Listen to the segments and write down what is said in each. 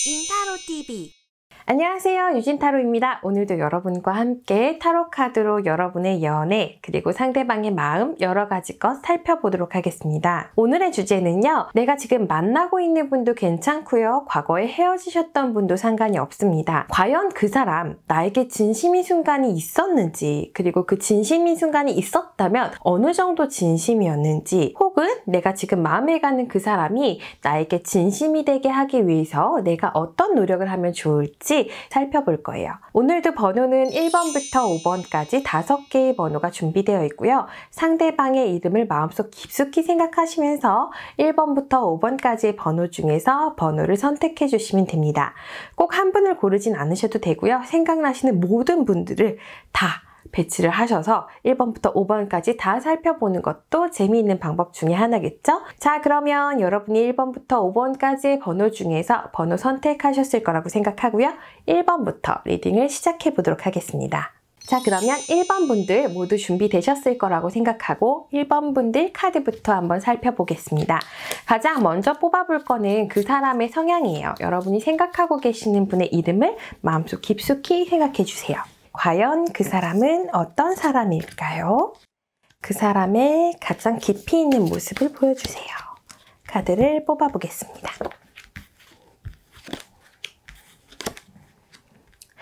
인타로TV. 안녕하세요, 유진타로입니다. 오늘도 여러분과 함께 타로 카드로 여러분의 연애 그리고 상대방의 마음 여러 가지 것 살펴보도록 하겠습니다. 오늘의 주제는요, 내가 지금 만나고 있는 분도 괜찮고요, 과거에 헤어지셨던 분도 상관이 없습니다. 과연 그 사람 나에게 진심인 순간이 있었는지, 그리고 그 진심인 순간이 있었다면 어느 정도 진심이었는지, 혹은 내가 지금 마음에 가는 그 사람이 나에게 진심이 되게 하기 위해서 내가 어떤 노력을 하면 좋을지 살펴볼 거예요. 오늘도 번호는 1번부터 5번까지 5개의 번호가 준비되어 있고요. 상대방의 이름을 마음속 깊숙이 생각하시면서 1번부터 5번까지의 번호 중에서 번호를 선택해 주시면 됩니다. 꼭 한 분을 고르진 않으셔도 되고요. 생각나시는 모든 분들을 다 배치를 하셔서 1번부터 5번까지 다 살펴보는 것도 재미있는 방법 중에 하나겠죠? 자, 그러면 여러분이 1번부터 5번까지의 번호 중에서 번호 선택하셨을 거라고 생각하고요. 1번부터 리딩을 시작해 보도록 하겠습니다. 자, 그러면 1번 분들 모두 준비되셨을 거라고 생각하고 1번 분들 카드부터 한번 살펴보겠습니다. 가장 먼저 뽑아볼 거는 그 사람의 성향이에요. 여러분이 생각하고 계시는 분의 이름을 마음속 깊숙이 생각해 주세요. 과연 그 사람은 어떤 사람일까요? 그 사람의 가장 깊이 있는 모습을 보여주세요. 카드를 뽑아보겠습니다.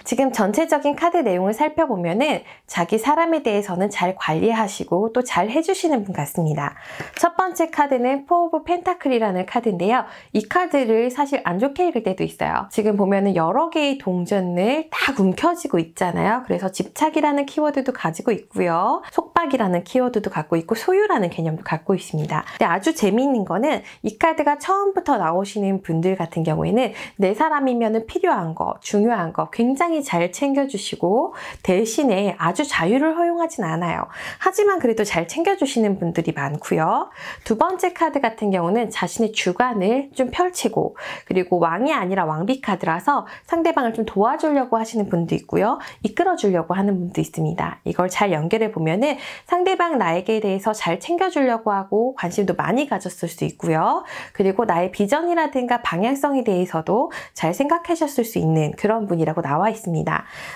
지금 전체적인 카드 내용을 살펴보면은 자기 사람에 대해서는 잘 관리하시고 또 잘 해주시는 분 같습니다. 첫 번째 카드는 포 오브 펜타클이라는 카드인데요. 이 카드를 사실 안 좋게 읽을 때도 있어요. 지금 보면은 여러 개의 동전을 다 움켜쥐고 있잖아요. 그래서 집착이라는 키워드도 가지고 있고요. 속박이라는 키워드도 갖고 있고 소유라는 개념도 갖고 있습니다. 근데 아주 재미있는 거는 이 카드가 처음부터 나오시는 분들 같은 경우에는 내 사람이면은 필요한 거, 중요한 거 굉장히 잘 챙겨주시고 대신에 아주 자유를 허용하진 않아요. 하지만 그래도 잘 챙겨주시는 분들이 많고요. 두 번째 카드 같은 경우는 자신의 주관을 좀 펼치고, 그리고 왕이 아니라 왕비 카드라서 상대방을 좀 도와주려고 하시는 분도 있고요. 이끌어주려고 하는 분도 있습니다. 이걸 잘 연결해 보면은 상대방 나에게 대해서 잘 챙겨주려고 하고 관심도 많이 가졌을 수 있고요. 그리고 나의 비전이라든가 방향성에 대해서도 잘 생각하셨을 수 있는 그런 분이라고 나와 있습니다.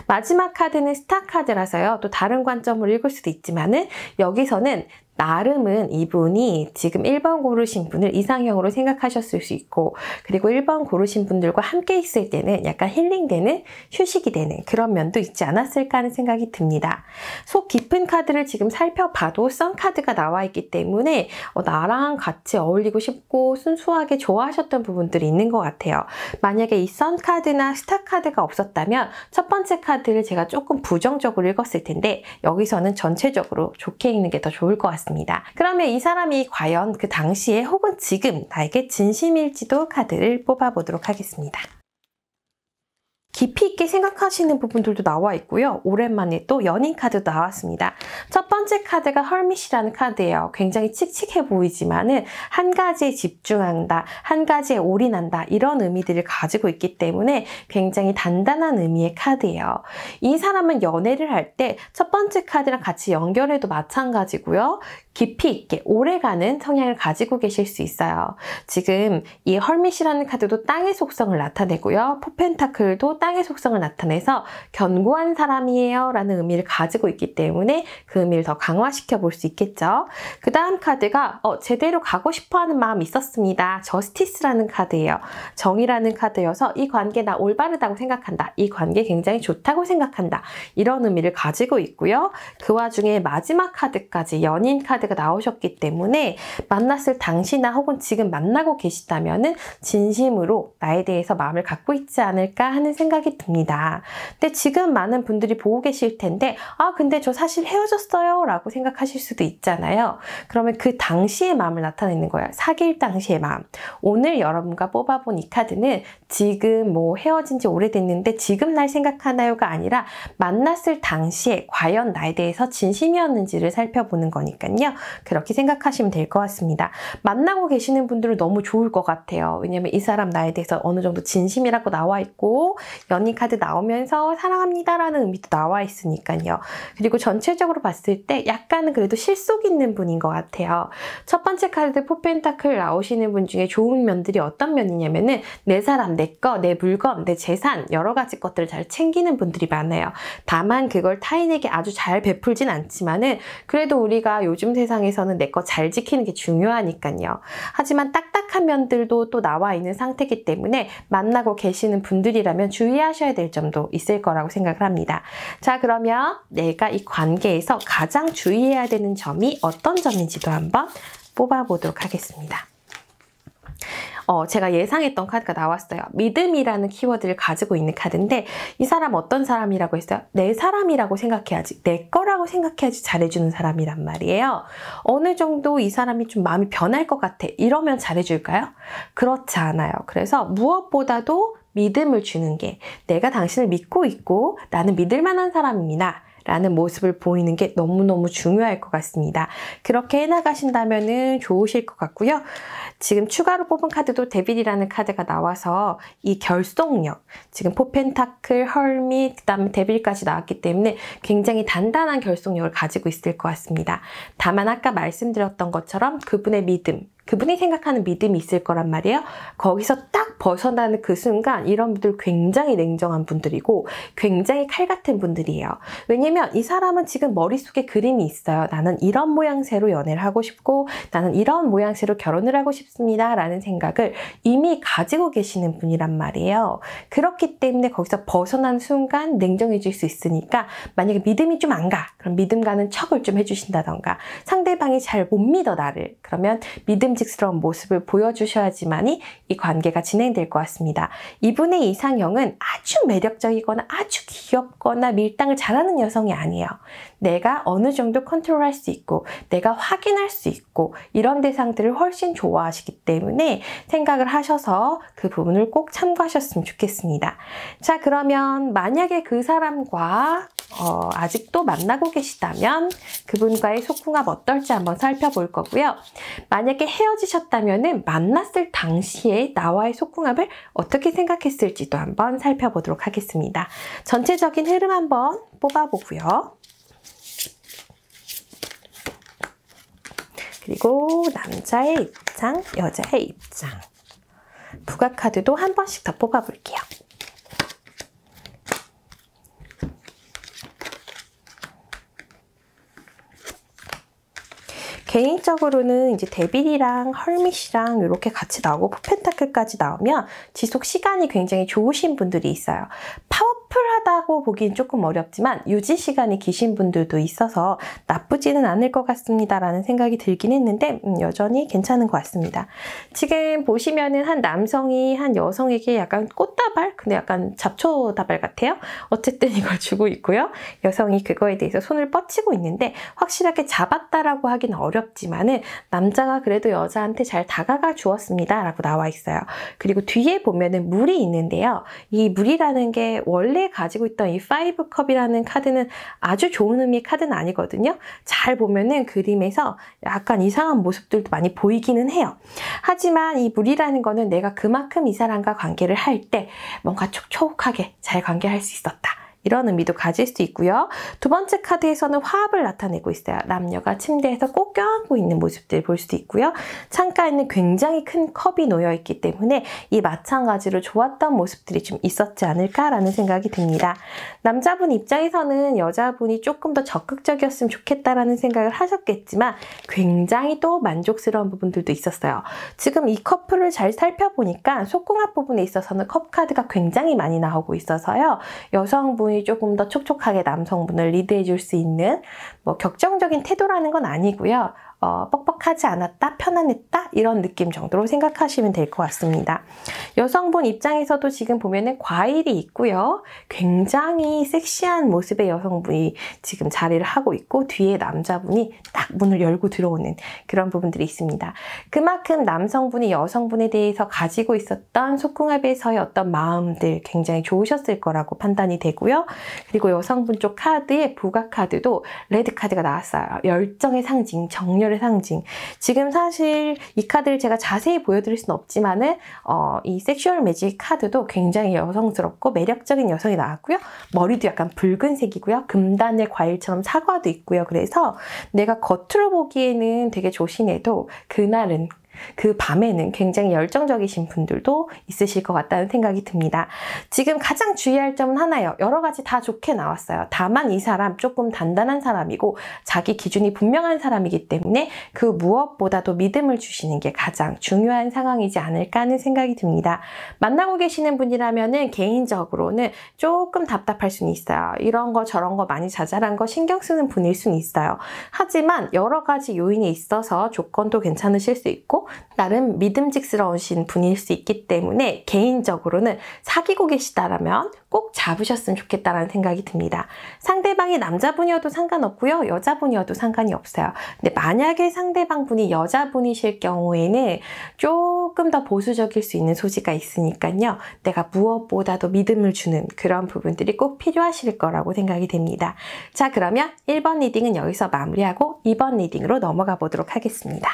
마지막 카드는 스타 카드라서요. 또 다른 관점으로 읽을 수도 있지만은 여기서는 나름은 이분이 지금 1번 고르신 분을 이상형으로 생각하셨을 수 있고, 그리고 1번 고르신 분들과 함께 있을 때는 약간 힐링되는, 휴식이 되는 그런 면도 있지 않았을까 하는 생각이 듭니다. 속 깊은 카드를 지금 살펴봐도 선 카드가 나와 있기 때문에 나랑 같이 어울리고 싶고 순수하게 좋아하셨던 부분들이 있는 것 같아요. 만약에 이 선 카드나 스타 카드가 없었다면 첫 번째 카드를 제가 조금 부정적으로 읽었을 텐데 여기서는 전체적으로 좋게 읽는 게 더 좋을 것 같습니다. 그러면 이 사람이 과연 그 당시에 혹은 지금 나에게 진심일지도 카드를 뽑아보도록 하겠습니다. 깊이 있게 생각하시는 부분들도 나와 있고요. 오랜만에 또 연인 카드도 나왔습니다. 첫 번째 카드가 헐밋이라는 카드예요. 굉장히 칙칙해 보이지만은 한 가지에 집중한다, 한 가지에 올인한다, 이런 의미들을 가지고 있기 때문에 굉장히 단단한 의미의 카드예요. 이 사람은 연애를 할 때 첫 번째 카드랑 같이 연결해도 마찬가지고요. 깊이 있게 오래가는 성향을 가지고 계실 수 있어요. 지금 이 헐밋이라는 카드도 땅의 속성을 나타내고요. 포펜타클도 땅의 속성을 나타내서 견고한 사람이에요 라는 의미를 가지고 있기 때문에 그 의미를 더 강화시켜 볼 수 있겠죠. 그 다음 카드가 제대로 가고 싶어하는 마음이 있었습니다. 저스티스라는 카드예요. 정의라는 카드여서 이 관계 나 올바르다고 생각한다, 이 관계 굉장히 좋다고 생각한다, 이런 의미를 가지고 있고요. 그 와중에 마지막 카드까지 연인 카드가 나오셨기 때문에 만났을 당시나 혹은 지금 만나고 계시다면은 진심으로 나에 대해서 마음을 갖고 있지 않을까 하는 생각이 듭니다. 근데 지금 많은 분들이 보고 계실 텐데 근데 저 사실 헤어졌어요 라고 생각하실 수도 있잖아요. 그러면 그 당시의 마음을 나타내는 거예요. 사귈 당시의 마음. 오늘 여러분과 뽑아본 이 카드는 지금 뭐 헤어진 지 오래됐는데 지금 날 생각하나요가 아니라 만났을 당시에 과연 나에 대해서 진심이었는지를 살펴보는 거니까요. 그렇게 생각하시면 될 것 같습니다. 만나고 계시는 분들은 너무 좋을 것 같아요. 왜냐면 이 사람 나에 대해서 어느 정도 진심이라고 나와 있고 연인 카드 나오면서 사랑합니다라는 의미도 나와 있으니까요. 그리고 전체적으로 봤을 때 약간은 그래도 실속 있는 분인 것 같아요. 첫 번째 카드 포 펜타클 나오시는 분 중에 좋은 면들이 어떤 면이냐면은 내 사람, 내 거, 내 물건, 내 재산 여러 가지 것들을 잘 챙기는 분들이 많아요. 다만 그걸 타인에게 아주 잘 베풀진 않지만은 그래도 우리가 요즘 세상에서는 내 거 잘 지키는 게 중요하니까요. 하지만 딱딱한 면들도 또 나와 있는 상태이기 때문에 만나고 계시는 분들이라면 주의하셔야 될 점도 있을 거라고 생각을 합니다. 자, 그러면 내가 이 관계에서 가장 주의해야 되는 점이 어떤 점인지도 한번 뽑아보도록 하겠습니다. 제가 예상했던 카드가 나왔어요. 믿음이라는 키워드를 가지고 있는 카드인데 이 사람 어떤 사람이라고 했어요? 내 사람이라고 생각해야지, 내 거라고 생각해야지 잘해주는 사람이란 말이에요. 어느 정도 이 사람이 좀 마음이 변할 것 같아 이러면 잘해줄까요? 그렇지 않아요. 그래서 무엇보다도 믿음을 주는 게 내가 당신을 믿고 있고 나는 믿을 만한 사람입니다 라는 모습을 보이는 게 너무너무 중요할 것 같습니다. 그렇게 해나가신다면 좋으실 것 같고요. 지금 추가로 뽑은 카드도 데빌이라는 카드가 나와서 이 결속력, 지금 포 펜타클, 헐밋, 그 다음에 데빌까지 나왔기 때문에 굉장히 단단한 결속력을 가지고 있을 것 같습니다. 다만 아까 말씀드렸던 것처럼 그분의 믿음, 그분이 생각하는 믿음이 있을 거란 말이에요. 거기서 딱 벗어나는 그 순간 이런 분들 굉장히 냉정한 분들이고 굉장히 칼 같은 분들이에요. 왜냐면 이 사람은 지금 머릿속에 그림이 있어요. 나는 이런 모양새로 연애를 하고 싶고 나는 이런 모양새로 결혼을 하고 싶습니다 라는 생각을 이미 가지고 계시는 분이란 말이에요. 그렇기 때문에 거기서 벗어난 순간 냉정해질 수 있으니까 만약에 믿음이 좀 안 가, 그럼 믿음 가는 척을 좀 해주신다던가 상대방이 잘 못 믿어 나를, 그러면 믿음직스러운 모습을 보여주셔야지만이 이 관계가 진행될 것 같습니다. 이분의 이상형은 아주 매력적이거나 아주 귀엽거나 밀당을 잘하는 여성이 아니에요. 내가 어느 정도 컨트롤할 수 있고 내가 확인할 수 있고 이런 대상들을 훨씬 좋아하시기 때문에 생각을 하셔서 그 부분을 꼭 참고하셨으면 좋겠습니다. 자, 그러면 만약에 그 사람과 아직도 만나고 계시다면 그분과의 소궁합 어떨지 한번 살펴볼 거고요. 만약에 헤어지셨다면 만났을 당시에 나와의 소궁합을 어떻게 생각했을지도 한번 살펴보도록 하겠습니다. 전체적인 흐름 한번 뽑아보고요. 그리고 남자의 입장, 여자의 입장. 부각 카드도 한 번씩 더 뽑아볼게요. 개인적으로는 이제 데빌이랑 헐밋이랑 이렇게 같이 나오고 포펜타클까지 나오면 지속 시간이 굉장히 좋으신 분들이 있어요. 파워풀하다고 보기엔 조금 어렵지만 유지 시간이 기신 분들도 있어서 나쁘지는 않을 것 같습니다 라는 생각이 들긴 했는데 여전히 괜찮은 것 같습니다. 지금 보시면은 한 남성이 한 여성에게 약간 꽃다발? 근데 약간 잡초다발 같아요. 어쨌든 이걸 주고 있고요. 여성이 그거에 대해서 손을 뻗치고 있는데 확실하게 잡았다라고 하기는 어렵지만은 남자가 그래도 여자한테 잘 다가가 주었습니다 라고 나와 있어요. 그리고 뒤에 보면은 물이 있는데요. 이 물이라는 게 원래 가지고 있던 이 5컵이라는 카드는 아주 좋은 의미의 카드는 아니거든요. 잘 보면은 그림에서 약간 이상한 모습들도 많이 보이기는 해요. 하지만 이 물이라는 거는 내가 그만큼 이 사람과 관계를 할 때 뭔가 촉촉하게 잘 관계할 수 있었다. 이런 의미도 가질 수 있고요. 두 번째 카드에서는 화합을 나타내고 있어요. 남녀가 침대에서 꼭 껴안고 있는 모습들을 볼 수도 있고요. 창가에는 굉장히 큰 컵이 놓여 있기 때문에 이 마찬가지로 좋았던 모습들이 좀 있었지 않을까라는 생각이 듭니다. 남자분 입장에서는 여자분이 조금 더 적극적이었으면 좋겠다라는 생각을 하셨겠지만 굉장히 또 만족스러운 부분들도 있었어요. 지금 이 커플을 잘 살펴보니까 속궁합 부분에 있어서는 컵 카드가 굉장히 많이 나오고 있어서요. 여성분 조금 더 촉촉하게 남성분을 리드해 줄 수 있는 뭐 격정적인 태도라는 건 아니고요. 뻑뻑하지 않았다, 편안했다 이런 느낌 정도로 생각하시면 될 것 같습니다. 여성분 입장에서도 지금 보면은 과일이 있고요. 굉장히 섹시한 모습의 여성분이 지금 자리를 하고 있고 뒤에 남자분이 딱 문을 열고 들어오는 그런 부분들이 있습니다. 그만큼 남성분이 여성분에 대해서 가지고 있었던 속궁합에서의 어떤 마음들 굉장히 좋으셨을 거라고 판단이 되고요. 그리고 여성분 쪽 카드의 부각 카드도 레드 카드가 나왔어요. 열정의 상징, 정열 남녀의 상징. 지금 사실 이 카드를 제가 자세히 보여드릴 수는 없지만은 이 섹슈얼 매직 카드도 굉장히 여성스럽고 매력적인 여성이 나왔고요. 머리도 약간 붉은색이고요. 금단의 과일처럼 사과도 있고요. 그래서 내가 겉으로 보기에는 되게 조신해도 그날은 그 밤에는 굉장히 열정적이신 분들도 있으실 것 같다는 생각이 듭니다. 지금 가장 주의할 점은 하나예요. 여러 가지 다 좋게 나왔어요. 다만 이 사람 조금 단단한 사람이고 자기 기준이 분명한 사람이기 때문에 그 무엇보다도 믿음을 주시는 게 가장 중요한 상황이지 않을까 하는 생각이 듭니다. 만나고 계시는 분이라면은 개인적으로는 조금 답답할 수는 있어요. 이런 거 저런 거 많이 자잘한 거 신경 쓰는 분일 수는 있어요. 하지만 여러 가지 요인이 있어서 조건도 괜찮으실 수 있고 나름 믿음직스러우신 분일 수 있기 때문에 개인적으로는 사귀고 계시다라면 꼭 잡으셨으면 좋겠다라는 생각이 듭니다. 상대방이 남자분이어도 상관없고요. 여자분이어도 상관이 없어요. 근데 만약에 상대방분이 여자분이실 경우에는 조금 더 보수적일 수 있는 소지가 있으니까요. 내가 무엇보다도 믿음을 주는 그런 부분들이 꼭 필요하실 거라고 생각이 됩니다. 자, 그러면 1번 리딩은 여기서 마무리하고 2번 리딩으로 넘어가 보도록 하겠습니다.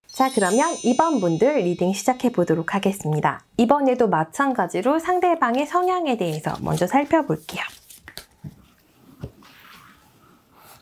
자, 그러면 2번 분들 리딩 시작해 보도록 하겠습니다. 이번에도 마찬가지로 상대방의 성향에 대해서 먼저 살펴볼게요.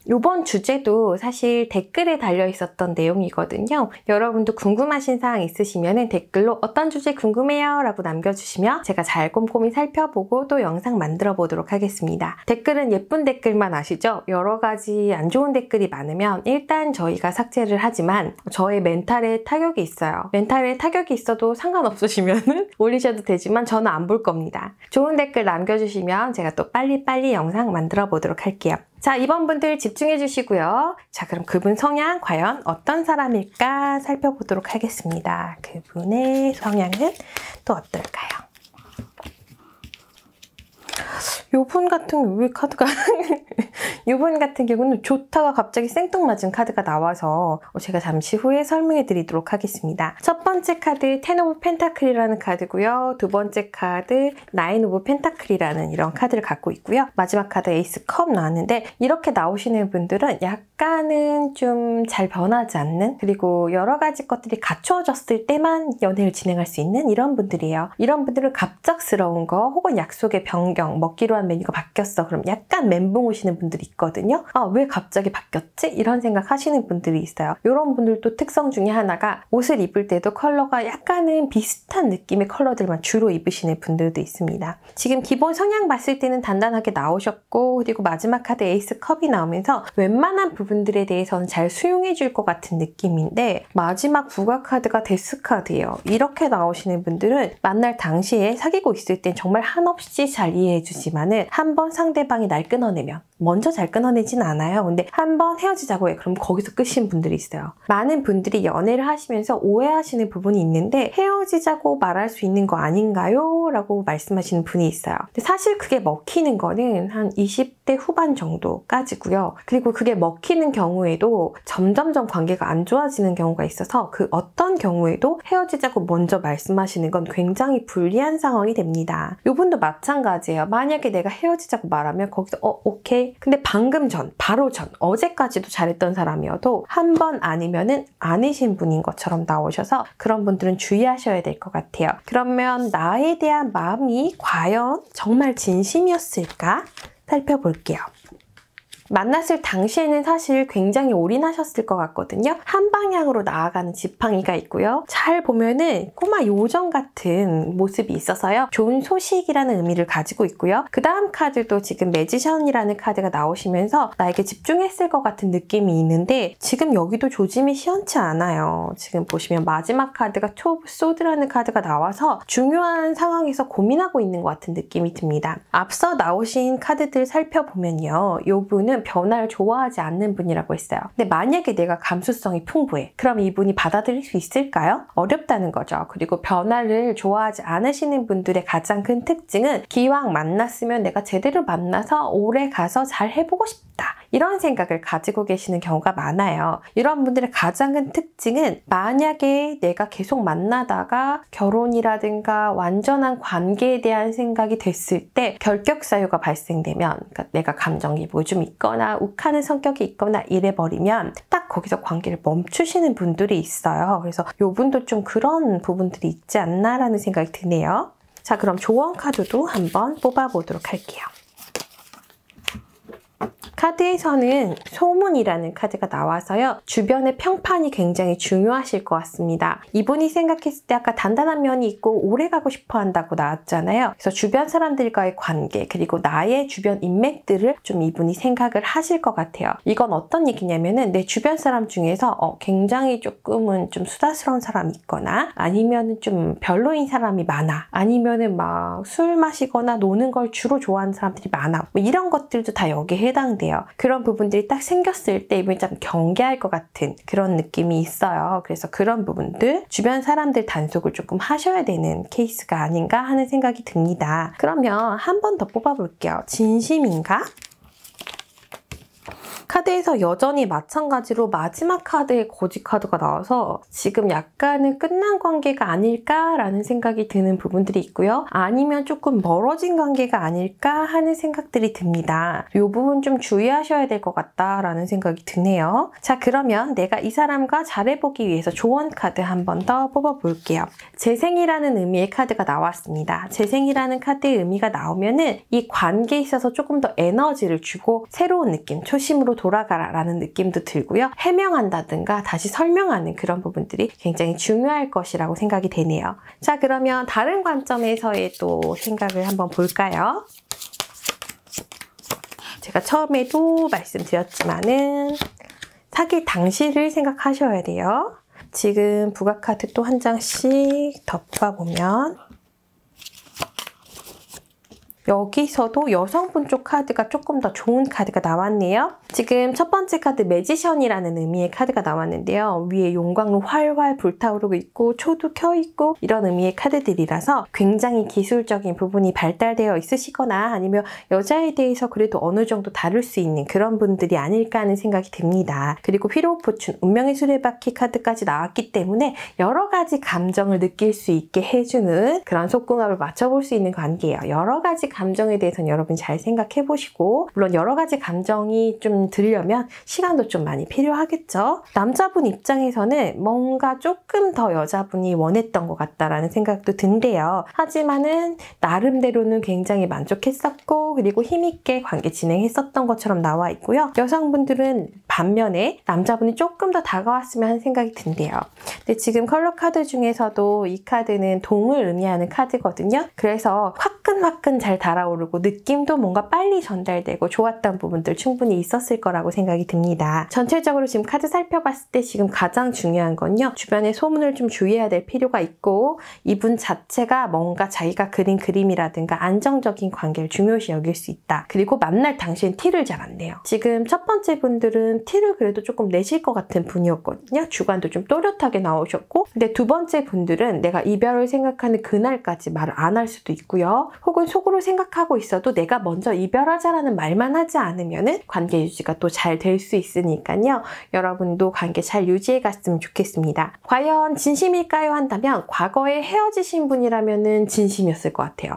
이번 주제도 사실 댓글에 달려 있었던 내용이거든요. 여러분도 궁금하신 사항 있으시면 댓글로 어떤 주제 궁금해요 라고 남겨주시면 제가 잘 꼼꼼히 살펴보고 또 영상 만들어 보도록 하겠습니다. 댓글은 예쁜 댓글만 아시죠? 여러 가지 안 좋은 댓글이 많으면 일단 저희가 삭제를 하지만 저의 멘탈에 타격이 있어요. 멘탈에 타격이 있어도 상관없으시면 올리셔도 되지만 저는 안 볼 겁니다. 좋은 댓글 남겨주시면 제가 또 빨리빨리 영상 만들어 보도록 할게요. 자, 2번 분들 집중해 주시고요. 자, 그럼 그분 성향 과연 어떤 사람일까 살펴보도록 하겠습니다. 그분의 성향은 또 어떨까요? 요분 같은 왜 카드가 요분 같은 경우는 좋다가 갑자기 생뚱맞은 카드가 나와서 제가 잠시 후에 설명해 드리도록 하겠습니다. 첫 번째 카드 텐 오브 펜타클이라는 카드고요. 두 번째 카드 나인 오브 펜타클이라는 이런 카드를 갖고 있고요. 마지막 카드 에이스 컵 나왔는데 이렇게 나오시는 분들은 약간은 좀 잘 변하지 않는 그리고 여러 가지 것들이 갖추어졌을 때만 연애를 진행할 수 있는 이런 분들이에요. 이런 분들은 갑작스러운 거 혹은 약속의 변경 먹기로 한 메뉴가 바뀌었어. 그럼 약간 멘붕 오시는 분들이 있거든요. 아, 왜 갑자기 바뀌었지? 이런 생각 하시는 분들이 있어요. 이런 분들도 특성 중에 하나가 옷을 입을 때도 컬러가 약간은 비슷한 느낌의 컬러들만 주로 입으시는 분들도 있습니다. 지금 기본 성향 봤을 때는 단단하게 나오셨고 그리고 마지막 카드 에이스 컵이 나오면서 웬만한 부분들에 대해서는 잘 수용해 줄 것 같은 느낌인데 마지막 부가 카드가 데스 카드예요. 이렇게 나오시는 분들은 만날 당시에 사귀고 있을 땐 정말 한없이 잘 이해해 주지만은 한번 상대방이 날 끊어내면 먼저 잘 끊어내진 않아요. 근데 한번 헤어지자고 해. 그럼 거기서 끝인 분들이 있어요. 많은 분들이 연애를 하시면서 오해하시는 부분이 있는데 헤어지자고 말할 수 있는 거 아닌가요? 라고 말씀하시는 분이 있어요. 근데 사실 그게 먹히는 거는 한 20대 후반 정도까지고요. 그리고 그게 먹히는 경우에도 점점점 관계가 안 좋아지는 경우가 있어서 그 어떤 경우에도 헤어지자고 먼저 말씀하시는 건 굉장히 불리한 상황이 됩니다. 이분도 마찬가지예요. 만약에 내가 헤어지자고 말하면 거기서 오케이. 근데 방금 전, 바로 전, 어제까지도 잘했던 사람이어도 한 번 아니면은 아니신 분인 것처럼 나오셔서 그런 분들은 주의하셔야 될 것 같아요. 그러면 나에 대한 마음이 과연 정말 진심이었을까? 살펴볼게요. 만났을 당시에는 사실 굉장히 올인하셨을 것 같거든요. 한 방향으로 나아가는 지팡이가 있고요. 잘 보면은 꼬마 요정 같은 모습이 있어서요. 좋은 소식이라는 의미를 가지고 있고요. 그 다음 카드도 지금 매지션이라는 카드가 나오시면서 나에게 집중했을 것 같은 느낌이 있는데 지금 여기도 조짐이 시원치 않아요. 지금 보시면 마지막 카드가 투 오브 소드라는 카드가 나와서 중요한 상황에서 고민하고 있는 것 같은 느낌이 듭니다. 앞서 나오신 카드들 살펴보면요. 이 분은 변화를 좋아하지 않는 분이라고 했어요. 근데 만약에 내가 감수성이 풍부해. 그럼 이분이 받아들일 수 있을까요? 어렵다는 거죠. 그리고 변화를 좋아하지 않으시는 분들의 가장 큰 특징은 기왕 만났으면 내가 제대로 만나서 오래 가서 잘 해보고 싶다. 있다. 이런 생각을 가지고 계시는 경우가 많아요. 이런 분들의 가장 큰 특징은 만약에 내가 계속 만나다가 결혼이라든가 완전한 관계에 대한 생각이 됐을 때 결격 사유가 발생되면, 그러니까 내가 감정 기복이 좀 있거나 욱하는 성격이 있거나 이래버리면 딱 거기서 관계를 멈추시는 분들이 있어요. 그래서 요분도 좀 그런 부분들이 있지 않나라는 생각이 드네요. 자, 그럼 조언 카드도 한번 뽑아보도록 할게요. 카드에서는 소문이라는 카드가 나와서요. 주변의 평판이 굉장히 중요하실 것 같습니다. 이분이 생각했을 때 아까 단단한 면이 있고 오래 가고 싶어 한다고 나왔잖아요. 그래서 주변 사람들과의 관계 그리고 나의 주변 인맥들을 좀 이분이 생각을 하실 것 같아요. 이건 어떤 얘기냐면은 내 주변 사람 중에서 굉장히 조금은 좀 수다스러운 사람이 있거나 아니면은 좀 별로인 사람이 많아. 아니면은 막 술 마시거나 노는 걸 주로 좋아하는 사람들이 많아. 뭐 이런 것들도 다 여기에 해당돼요. 그런 부분들이 딱 생겼을 때 이분이 좀 경계할 것 같은 그런 느낌이 있어요. 그래서 그런 부분들 주변 사람들 단속을 조금 하셔야 되는 케이스가 아닌가 하는 생각이 듭니다. 그러면 한 번 더 뽑아볼게요. 진심인가? 카드에서 여전히 마찬가지로 마지막 카드에 거지 카드가 나와서 지금 약간은 끝난 관계가 아닐까라는 생각이 드는 부분들이 있고요. 아니면 조금 멀어진 관계가 아닐까 하는 생각들이 듭니다. 이 부분 좀 주의하셔야 될 것 같다라는 생각이 드네요. 자, 그러면 내가 이 사람과 잘해보기 위해서 조언 카드 한 번 더 뽑아볼게요. 재생이라는 의미의 카드가 나왔습니다. 재생이라는 카드의 의미가 나오면은 이 관계에 있어서 조금 더 에너지를 주고 새로운 느낌, 초심으로 돌아가라 라는 느낌도 들고요. 해명한다든가 다시 설명하는 그런 부분들이 굉장히 중요할 것이라고 생각이 되네요. 자, 그러면 다른 관점에서의 또 생각을 한번 볼까요? 제가 처음에도 말씀드렸지만은 사귈 당시를 생각하셔야 돼요. 지금 부가카드 또 한 장씩 덮어보면 여기서도 여성분 쪽 카드가 조금 더 좋은 카드가 나왔네요. 지금 첫 번째 카드 매지션이라는 의미의 카드가 나왔는데요. 위에 용광로 활활 불타오르고 있고 초도 켜있고 이런 의미의 카드들이라서 굉장히 기술적인 부분이 발달되어 있으시거나 아니면 여자에 대해서 그래도 어느 정도 다룰 수 있는 그런 분들이 아닐까 하는 생각이 듭니다. 그리고 휘로 포춘, 운명의 수레바퀴 카드까지 나왔기 때문에 여러 가지 감정을 느낄 수 있게 해주는 그런 속궁합을 맞춰볼 수 있는 관계예요. 여러 가지 감정에 대해서는 여러분이 잘 생각해 보시고 물론 여러 가지 감정이 좀 들려면 시간도 좀 많이 필요하겠죠. 남자분 입장에서는 뭔가 조금 더 여자분이 원했던 것 같다라는 생각도 든대요. 하지만은 나름대로는 굉장히 만족했었고 그리고 힘있게 관계 진행했었던 것처럼 나와 있고요. 여성분들은 반면에 남자분이 조금 더 다가왔으면 하는 생각이 든대요. 근데 지금 컬러 카드 중에서도 이 카드는 동을 의미하는 카드거든요. 그래서 화끈화끈 잘 달아오르고 느낌도 뭔가 빨리 전달되고 좋았던 부분들 충분히 있었을 거라고 생각이 듭니다. 전체적으로 지금 카드 살펴봤을 때 지금 가장 중요한 건요. 주변에 소문을 좀 주의해야 될 필요가 있고 이분 자체가 뭔가 자기가 그린 그림이라든가 안정적인 관계를 중요시 여길 수 있다. 그리고 만날 당시엔 티를 잘 안 내요. 지금 첫 번째 분들은 티를 그래도 조금 내실 것 같은 분이었거든요. 주관도 좀 또렷하게 나오셨고 근데 두 번째 분들은 내가 이별을 생각하는 그날까지 말을 안 할 수도 있고요. 혹은 속으로 생각하고 있어도 내가 먼저 이별하자라는 말만 하지 않으면은 관계 유지가 또 잘 될 수 있으니까요. 여러분도 관계 잘 유지해 갔으면 좋겠습니다. 과연 진심일까요? 한다면 과거에 헤어지신 분이라면은 진심이었을 것 같아요.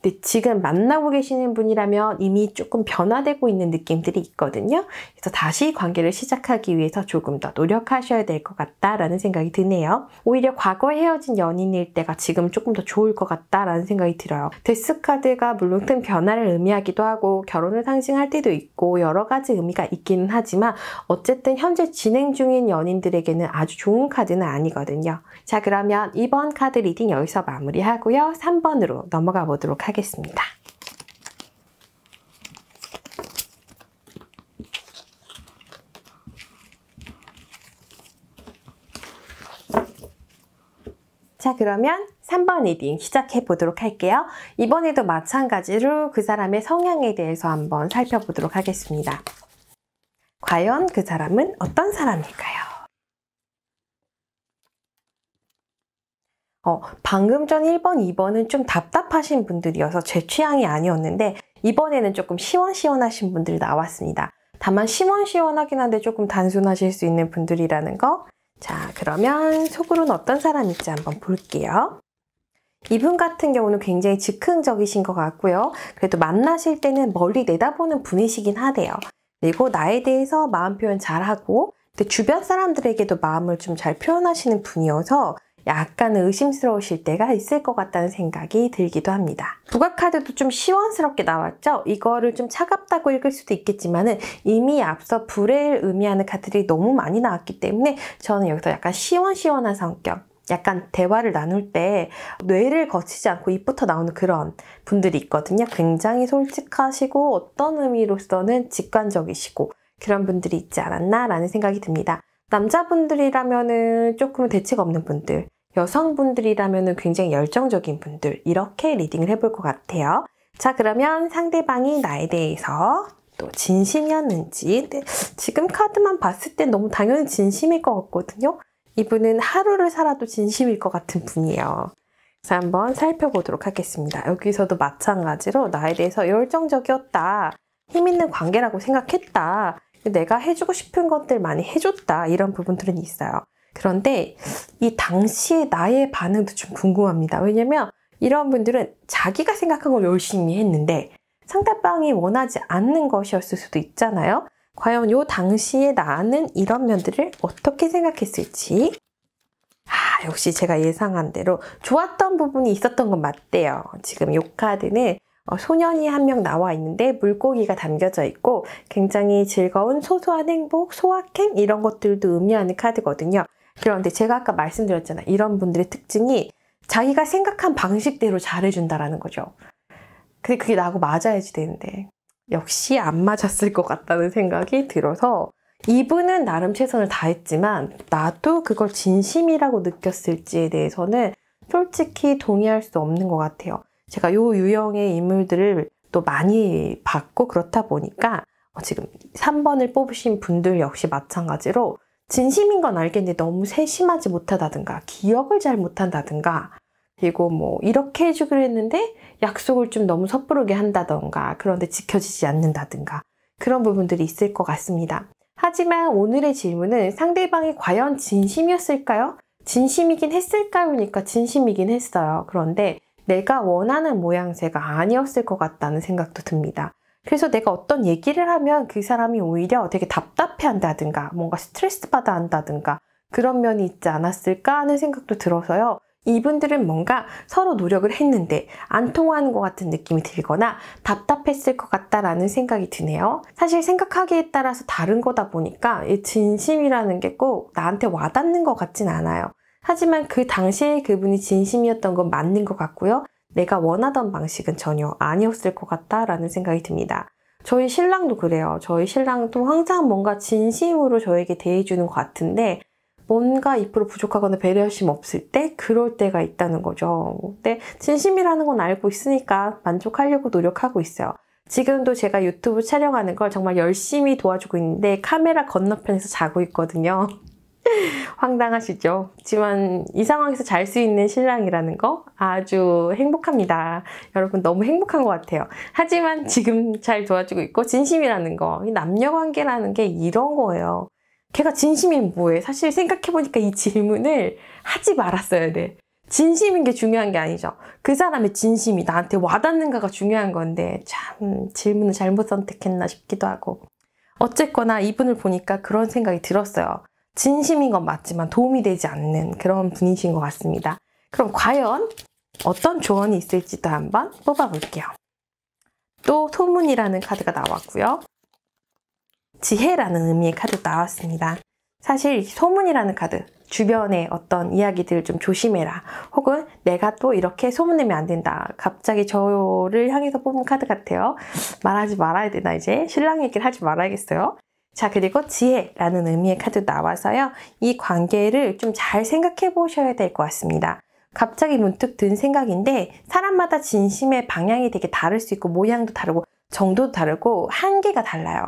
근데 지금 만나고 계시는 분이라면 이미 조금 변화되고 있는 느낌들이 있거든요. 그래서 다시 관계를 시작하기 위해서 조금 더 노력하셔야 될 것 같다라는 생각이 드네요. 오히려 과거에 헤어진 연인일 때가 지금 조금 더 좋을 것 같다라는 생각이 들어요. 데스 카드가 물론 큰 변화를 의미하기도 하고 결혼을 상징할 때도 있고 여러 가지 의미가 있기는 하지만 어쨌든 현재 진행 중인 연인들에게는 아주 좋은 카드는 아니거든요. 자, 그러면 이번 카드 리딩 여기서 마무리하고요. 3번으로 넘어가 보도록 하겠습니다. 자, 그러면 3번 리딩 시작해 보도록 할게요. 이번에도 마찬가지로 그 사람의 성향에 대해서 한번 살펴보도록 하겠습니다. 과연 그 사람은 어떤 사람일까요? 방금 전 1번, 2번은 좀 답답하신 분들이어서 제 취향이 아니었는데 이번에는 조금 시원시원하신 분들이 나왔습니다. 다만 시원시원하긴 한데 조금 단순하실 수 있는 분들이라는 거. 자, 그러면 속으로는 어떤 사람일지 한번 볼게요. 이분 같은 경우는 굉장히 즉흥적이신 것 같고요. 그래도 만나실 때는 멀리 내다보는 분이시긴 하대요. 그리고 나에 대해서 마음 표현 잘하고 주변 사람들에게도 마음을 좀 잘 표현하시는 분이어서 약간은 의심스러우실 때가 있을 것 같다는 생각이 들기도 합니다. 부각 카드도 좀 시원스럽게 나왔죠? 이거를 좀 차갑다고 읽을 수도 있겠지만은 이미 앞서 불을 의미하는 카드들이 너무 많이 나왔기 때문에 저는 여기서 약간 시원시원한 성격, 약간 대화를 나눌 때 뇌를 거치지 않고 입부터 나오는 그런 분들이 있거든요. 굉장히 솔직하시고 어떤 의미로서는 직관적이시고 그런 분들이 있지 않았나라는 생각이 듭니다. 남자분들이라면은 조금은 대책 없는 분들, 여성분들이라면은 굉장히 열정적인 분들, 이렇게 리딩을 해볼 것 같아요. 자, 그러면 상대방이 나에 대해서 또 진심이었는지, 지금 카드만 봤을 땐 너무 당연히 진심일 것 같거든요. 이분은 하루를 살아도 진심일 것 같은 분이에요. 그래서 한번 살펴보도록 하겠습니다. 여기서도 마찬가지로 나에 대해서 열정적이었다, 힘있는 관계라고 생각했다, 내가 해주고 싶은 것들 많이 해줬다, 이런 부분들은 있어요. 그런데 이 당시에 나의 반응도 좀 궁금합니다. 왜냐면 이런 분들은 자기가 생각한 걸 열심히 했는데 상대방이 원하지 않는 것이었을 수도 있잖아요. 과연 이 당시에 나는 이런 면들을 어떻게 생각했을지. 역시 제가 예상한 대로 좋았던 부분이 있었던 건 맞대요. 지금 이 카드는 소년이 한 명 나와 있는데 물고기가 담겨져 있고 굉장히 즐거운 소소한 행복, 소확행 이런 것들도 의미하는 카드거든요. 그런데 제가 아까 말씀드렸잖아요. 이런 분들의 특징이 자기가 생각한 방식대로 잘해준다라는 거죠. 근데 그게 나하고 맞아야지 되는데 역시 안 맞았을 것 같다는 생각이 들어서 이분은 나름 최선을 다했지만 나도 그걸 진심이라고 느꼈을지에 대해서는 솔직히 동의할 수 없는 것 같아요. 제가 요 유형의 인물들을 또 많이 봤고 그렇다 보니까 지금 3번을 뽑으신 분들 역시 마찬가지로 진심인 건 알겠는데 너무 세심하지 못하다든가 기억을 잘 못한다든가 그리고 뭐 이렇게 해주기로 했는데 약속을 좀 너무 섣부르게 한다던가 그런데 지켜지지 않는다든가 그런 부분들이 있을 것 같습니다. 하지만 오늘의 질문은 상대방이 과연 진심이었을까요? 진심이긴 했을까요?니까 진심이긴 했어요. 그런데 내가 원하는 모양새가 아니었을 것 같다는 생각도 듭니다. 그래서 내가 어떤 얘기를 하면 그 사람이 오히려 되게 답답해한다든가 뭔가 스트레스 받아 한다든가 그런 면이 있지 않았을까 하는 생각도 들어서요. 이분들은 뭔가 서로 노력을 했는데 안 통하는 것 같은 느낌이 들거나 답답했을 것 같다라는 생각이 드네요. 사실 생각하기에 따라서 다른 거다 보니까 이 진심이라는 게 꼭 나한테 와닿는 것 같진 않아요. 하지만 그 당시에 그분이 진심이었던 건 맞는 것 같고요. 내가 원하던 방식은 전혀 아니었을 것 같다라는 생각이 듭니다. 저희 신랑도 그래요. 저희 신랑도 항상 뭔가 진심으로 저에게 대해주는 것 같은데 뭔가 2% 부족하거나 배려심 없을 때 그럴 때가 있다는 거죠. 근데 진심이라는 건 알고 있으니까 만족하려고 노력하고 있어요. 지금도 제가 유튜브 촬영하는 걸 정말 열심히 도와주고 있는데 카메라 건너편에서 자고 있거든요. 황당하시죠? 하지만 이 상황에서 잘 수 있는 신랑이라는 거 아주 행복합니다. 여러분 너무 행복한 것 같아요. 하지만 지금 잘 도와주고 있고 진심이라는 거, 남녀관계라는 게 이런 거예요. 걔가 진심이면 뭐해? 사실 생각해보니까 이 질문을 하지 말았어야 돼. 진심인 게 중요한 게 아니죠. 그 사람의 진심이 나한테 와닿는가가 중요한 건데 참 질문을 잘못 선택했나 싶기도 하고 어쨌거나 이분을 보니까 그런 생각이 들었어요. 진심인 건 맞지만 도움이 되지 않는 그런 분이신 것 같습니다. 그럼 과연 어떤 조언이 있을지도 한번 뽑아볼게요. 또 소문이라는 카드가 나왔고요. 지혜라는 의미의 카드 나왔습니다. 사실 소문이라는 카드, 주변의 어떤 이야기들을 좀 조심해라. 혹은 내가 또 이렇게 소문내면 안 된다. 갑자기 저를 향해서 뽑은 카드 같아요. 말하지 말아야 되나 이제? 신랑 얘기를 하지 말아야겠어요. 자, 그리고 지혜라는 의미의 카드 나와서요. 이 관계를 좀 잘 생각해 보셔야 될 것 같습니다. 갑자기 문득 든 생각인데 사람마다 진심의 방향이 되게 다를 수 있고 모양도 다르고 정도도 다르고 한계가 달라요.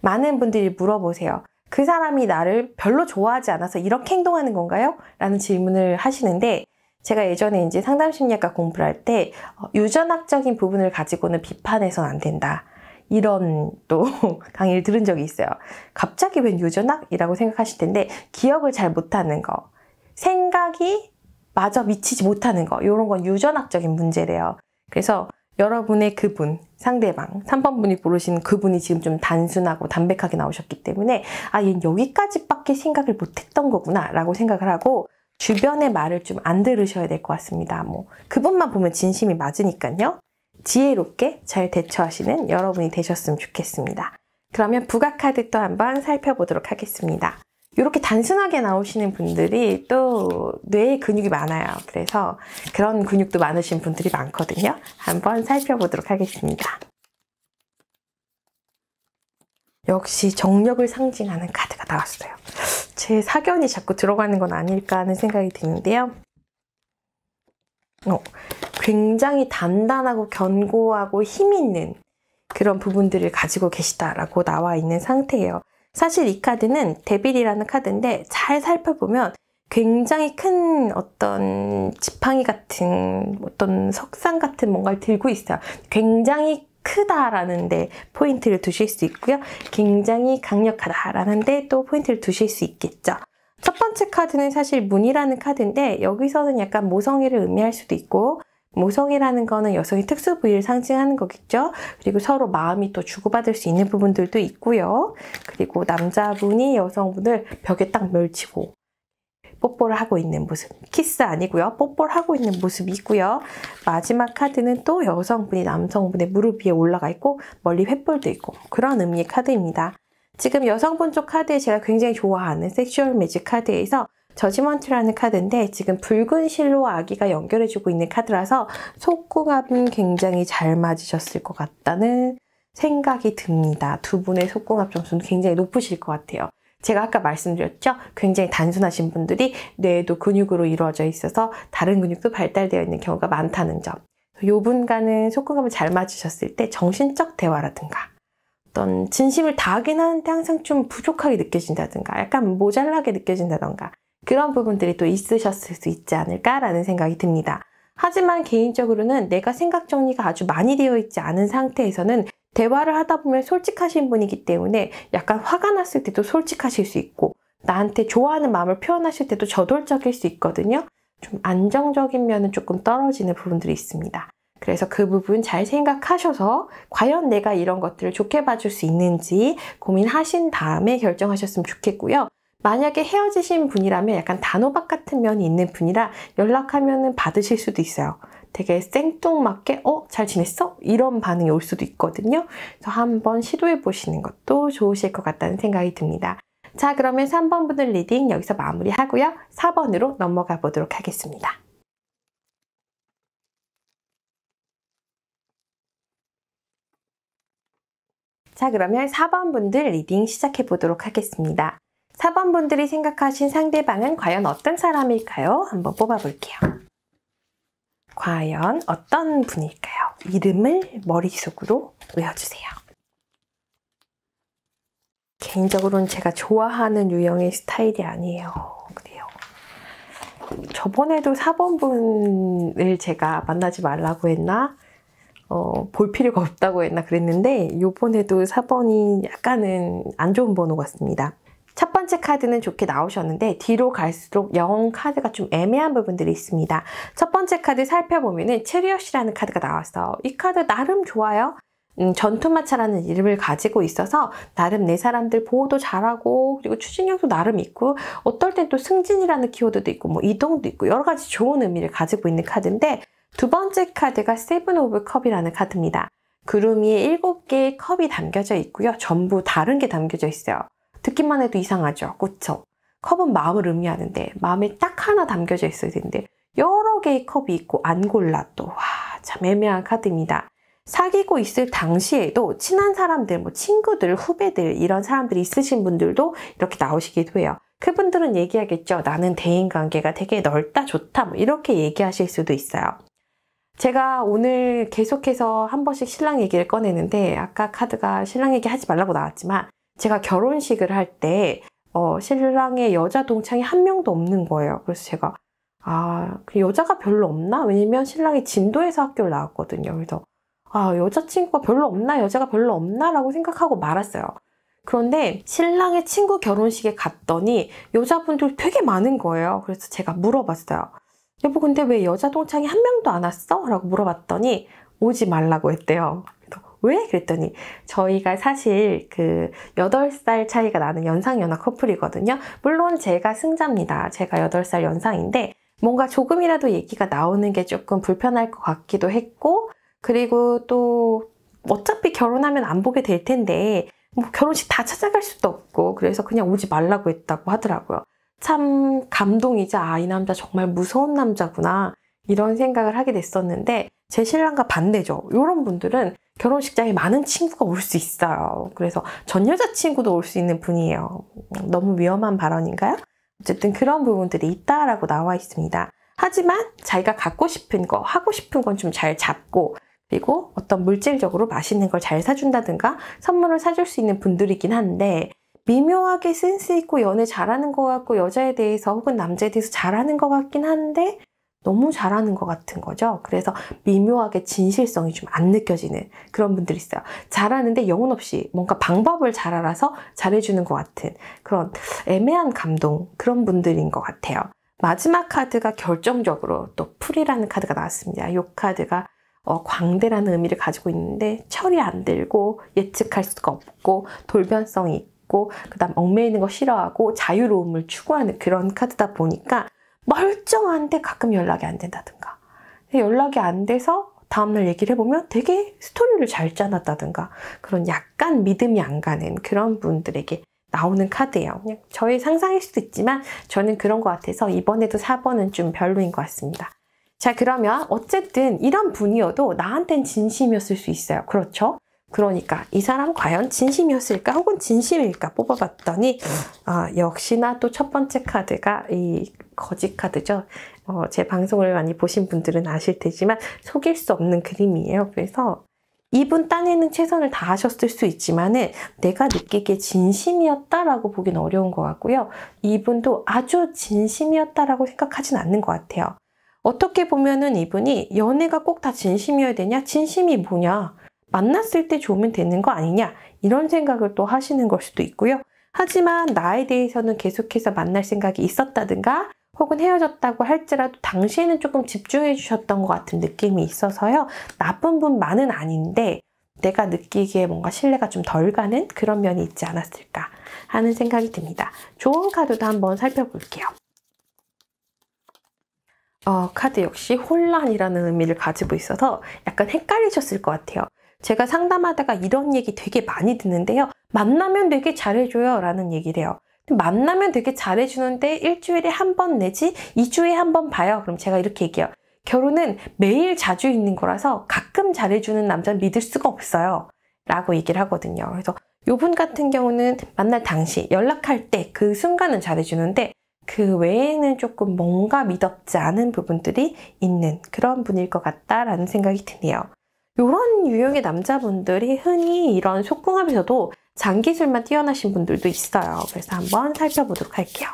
많은 분들이 물어보세요. 그 사람이 나를 별로 좋아하지 않아서 이렇게 행동하는 건가요? 라는 질문을 하시는데 제가 예전에 이제 상담심리학과 공부를 할 때 유전학적인 부분을 가지고는 비판해서는 안 된다. 이런 또 강의를 들은 적이 있어요. 갑자기 웬 유전학이라고 생각하실 텐데 기억을 잘 못하는 거, 생각이 마저 미치지 못하는 거, 이런 건 유전학적인 문제래요. 그래서 여러분의 그분, 상대방, 3번 분이 고르신 그분이 지금 좀 단순하고 담백하게 나오셨기 때문에 아, 얘는 여기까지밖에 생각을 못했던 거구나 라고 생각을 하고 주변의 말을 좀 안 들으셔야 될 것 같습니다. 뭐 그분만 보면 진심이 맞으니까요. 지혜롭게 잘 대처하시는 여러분이 되셨으면 좋겠습니다. 그러면 부가카드 또 한번 살펴보도록 하겠습니다. 이렇게 단순하게 나오시는 분들이 또 뇌에 근육이 많아요. 그래서 그런 근육도 많으신 분들이 많거든요. 한번 살펴보도록 하겠습니다. 역시 정력을 상징하는 카드가 나왔어요. 제 사견이 자꾸 들어가는 건 아닐까 하는 생각이 드는데요. 굉장히 단단하고 견고하고 힘 있는 그런 부분들을 가지고 계시다라고 나와 있는 상태예요. 사실 이 카드는 데빌이라는 카드인데 잘 살펴보면 굉장히 큰 어떤 지팡이 같은 어떤 석상 같은 뭔가를 들고 있어요. 굉장히 크다라는 데 포인트를 두실 수 있고요. 굉장히 강력하다라는 데 또 포인트를 두실 수 있겠죠. 첫 번째 카드는 사실 문이라는 카드인데 여기서는 약간 모성애를 의미할 수도 있고 모성애라는 거는 여성의 특수 부위를 상징하는 거겠죠. 그리고 서로 마음이 또 주고받을 수 있는 부분들도 있고요. 그리고 남자분이 여성분을 벽에 딱 밀치고 뽀뽀를 하고 있는 모습. 키스 아니고요. 뽀뽀를 하고 있는 모습이 있고요. 마지막 카드는 또 여성분이 남성분의 무릎 위에 올라가 있고 멀리 횃불도 있고 그런 의미의 카드입니다. 지금 여성분 쪽 카드에 제가 굉장히 좋아하는 섹슈얼 매직 카드에서 저지먼트라는 카드인데 지금 붉은 실로 아기가 연결해주고 있는 카드라서 속궁합은 굉장히 잘 맞으셨을 것 같다는 생각이 듭니다. 두 분의 속궁합 점수는 굉장히 높으실 것 같아요. 제가 아까 말씀드렸죠? 굉장히 단순하신 분들이 뇌도 근육으로 이루어져 있어서 다른 근육도 발달되어 있는 경우가 많다는 점. 이 분과는 속궁합을 잘 맞으셨을 때 정신적 대화라든가 어떤 진심을 다하긴 하는데 항상 좀 부족하게 느껴진다든가 약간 모자라게 느껴진다든가 그런 부분들이 또 있으셨을 수 있지 않을까라는 생각이 듭니다. 하지만 개인적으로는 내가 생각 정리가 아주 많이 되어 있지 않은 상태에서는 대화를 하다 보면 솔직하신 분이기 때문에 약간 화가 났을 때도 솔직하실 수 있고 나한테 좋아하는 마음을 표현하실 때도 저돌적일 수 있거든요. 좀 안정적인 면은 조금 떨어지는 부분들이 있습니다. 그래서 그 부분 잘 생각하셔서 과연 내가 이런 것들을 좋게 봐줄 수 있는지 고민하신 다음에 결정하셨으면 좋겠고요. 만약에 헤어지신 분이라면 약간 단호박 같은 면이 있는 분이라 연락하면 받으실 수도 있어요. 되게 생뚱맞게 잘 지냈어? 이런 반응이 올 수도 있거든요. 그래서 한번 시도해 보시는 것도 좋으실 것 같다는 생각이 듭니다. 자, 그러면 3번 분들 리딩 여기서 마무리하고요. 4번으로 넘어가 보도록 하겠습니다. 자, 그러면 4번 분들 리딩 시작해 보도록 하겠습니다. 4번 분들이 생각하신 상대방은 과연 어떤 사람일까요? 한번 뽑아볼게요. 과연 어떤 분일까요? 이름을 머릿속으로 외워주세요. 개인적으로는 제가 좋아하는 유형의 스타일이 아니에요. 그래요. 저번에도 4번 분을 제가 만나지 말라고 했나? 볼 필요가 없다고 했나 그랬는데 이번에도 4번이 약간은 안 좋은 번호 같습니다. 첫 번째 카드는 좋게 나오셨는데 뒤로 갈수록 영웅 카드가 좀 애매한 부분들이 있습니다. 첫 번째 카드 살펴보면은 체리엇이라는 카드가 나왔어. 이 카드 나름 좋아요. 전투마차라는 이름을 가지고 있어서 나름 내 사람들 보호도 잘하고 그리고 추진력도 나름 있고 어떨 땐 또 승진이라는 키워드도 있고 뭐 이동도 있고 여러 가지 좋은 의미를 가지고 있는 카드인데 두 번째 카드가 세븐 오브 컵이라는 카드입니다. 구름 위에 7개의 컵이 담겨져 있고요. 전부 다른 게 담겨져 있어요. 듣기만 해도 이상하죠? 그쵸? 컵은 마음을 의미하는데 마음에 딱 하나 담겨져 있어야 되는데 여러 개의 컵이 있고 안 골라 또. 와, 참 애매한 카드입니다. 사귀고 있을 당시에도 친한 사람들, 뭐 친구들, 후배들 이런 사람들이 있으신 분들도 이렇게 나오시기도 해요. 그분들은 얘기하겠죠. 나는 대인관계가 되게 넓다, 좋다 뭐 이렇게 얘기하실 수도 있어요. 제가 오늘 계속해서 한 번씩 신랑 얘기를 꺼내는데 아까 카드가 신랑 얘기 하지 말라고 나왔지만 제가 결혼식을 할 때 신랑의 여자 동창이 한 명도 없는 거예요. 그래서 제가 그 여자가 별로 없나? 왜냐면 신랑이 진도에서 학교를 나왔거든요. 그래서 아, 여자친구가 별로 없나? 여자가 별로 없나? 라고 생각하고 말았어요. 그런데 신랑의 친구 결혼식에 갔더니 여자분들 되게 많은 거예요. 그래서 제가 물어봤어요. 여보, 근데 왜 여자 동창이 한 명도 안 왔어? 라고 물어봤더니 오지 말라고 했대요. 왜? 그랬더니 저희가 사실 그 8살 차이가 나는 연상연하 커플이거든요. 물론 제가 승자입니다. 제가 8살 연상인데 뭔가 조금이라도 얘기가 나오는 게 조금 불편할 것 같기도 했고, 그리고 또 어차피 결혼하면 안 보게 될 텐데 뭐 결혼식 다 찾아갈 수도 없고, 그래서 그냥 오지 말라고 했다고 하더라고요. 참 감동이자 아, 이 남자 정말 무서운 남자구나 이런 생각을 하게 됐었는데, 제 신랑과 반대죠. 이런 분들은 결혼식장에 많은 친구가 올 수 있어요. 그래서 전 여자친구도 올 수 있는 분이에요. 너무 위험한 발언인가요? 어쨌든 그런 부분들이 있다라고 나와 있습니다. 하지만 자기가 갖고 싶은 거, 하고 싶은 건 좀 잘 잡고, 그리고 어떤 물질적으로 맛있는 걸 잘 사준다든가 선물을 사줄 수 있는 분들이긴 한데, 미묘하게 센스 있고 연애 잘하는 것 같고 여자에 대해서 혹은 남자에 대해서 잘하는 것 같긴 한데 너무 잘하는 것 같은 거죠. 그래서 미묘하게 진실성이 좀 안 느껴지는 그런 분들이 있어요. 잘하는데 영혼 없이 뭔가 방법을 잘 알아서 잘해주는 것 같은 그런 애매한 감동, 그런 분들인 것 같아요. 마지막 카드가 결정적으로 또 풀이라는 카드가 나왔습니다. 이 카드가 광대라는 의미를 가지고 있는데 철이 안 들고 예측할 수가 없고 돌변성이 있고 그다음 얽매이는 거 싫어하고 자유로움을 추구하는 그런 카드다 보니까 멀쩡한데 가끔 연락이 안 된다든가, 연락이 안 돼서 다음날 얘기를 해보면 되게 스토리를 잘 짜놨다든가, 그런 약간 믿음이 안 가는 그런 분들에게 나오는 카드예요. 그냥 저의 상상일 수도 있지만 저는 그런 것 같아서 이번에도 4번은 좀 별로인 것 같습니다. 자, 그러면 어쨌든 이런 분이어도 나한텐 진심이었을 수 있어요. 그렇죠? 그러니까 이 사람 과연 진심이었을까 혹은 진심일까 뽑아봤더니 역시나 또 첫 번째 카드가 이 거짓 카드죠. 제 방송을 많이 보신 분들은 아실 테지만 속일 수 없는 그림이에요. 그래서 이분 딴에는 최선을 다하셨을 수 있지만은 내가 느끼기에 진심이었다라고 보긴 어려운 것 같고요. 이분도 아주 진심이었다라고 생각하진 않는 것 같아요. 어떻게 보면은 이분이 연애가 꼭 다 진심이어야 되냐? 진심이 뭐냐? 만났을 때 좋으면 되는 거 아니냐? 이런 생각을 또 하시는 걸 수도 있고요. 하지만 나에 대해서는 계속해서 만날 생각이 있었다든가 혹은 헤어졌다고 할지라도 당시에는 조금 집중해 주셨던 것 같은 느낌이 있어서요. 나쁜 분만은 아닌데 내가 느끼기에 뭔가 신뢰가 좀 덜 가는 그런 면이 있지 않았을까 하는 생각이 듭니다. 좋은 카드도 한번 살펴볼게요. 카드 역시 혼란이라는 의미를 가지고 있어서 약간 헷갈리셨을 것 같아요. 제가 상담하다가 이런 얘기 되게 많이 듣는데요. 만나면 되게 잘해줘요 라는 얘기를 해요. 만나면 되게 잘해주는데 일주일에 한 번 내지 2주에 한 번 봐요. 그럼 제가 이렇게 얘기해요. 결혼은 매일 자주 있는 거라서 가끔 잘해주는 남자는 믿을 수가 없어요 라고 얘기를 하거든요. 그래서 이분 같은 경우는 만날 당시 연락할 때 그 순간은 잘해주는데 그 외에는 조금 뭔가 믿었지 않은 부분들이 있는 그런 분일 것 같다라는 생각이 드네요. 이런 유형의 남자분들이 흔히 이런 속궁합에서도 장기술만 뛰어나신 분들도 있어요. 그래서 한번 살펴보도록 할게요.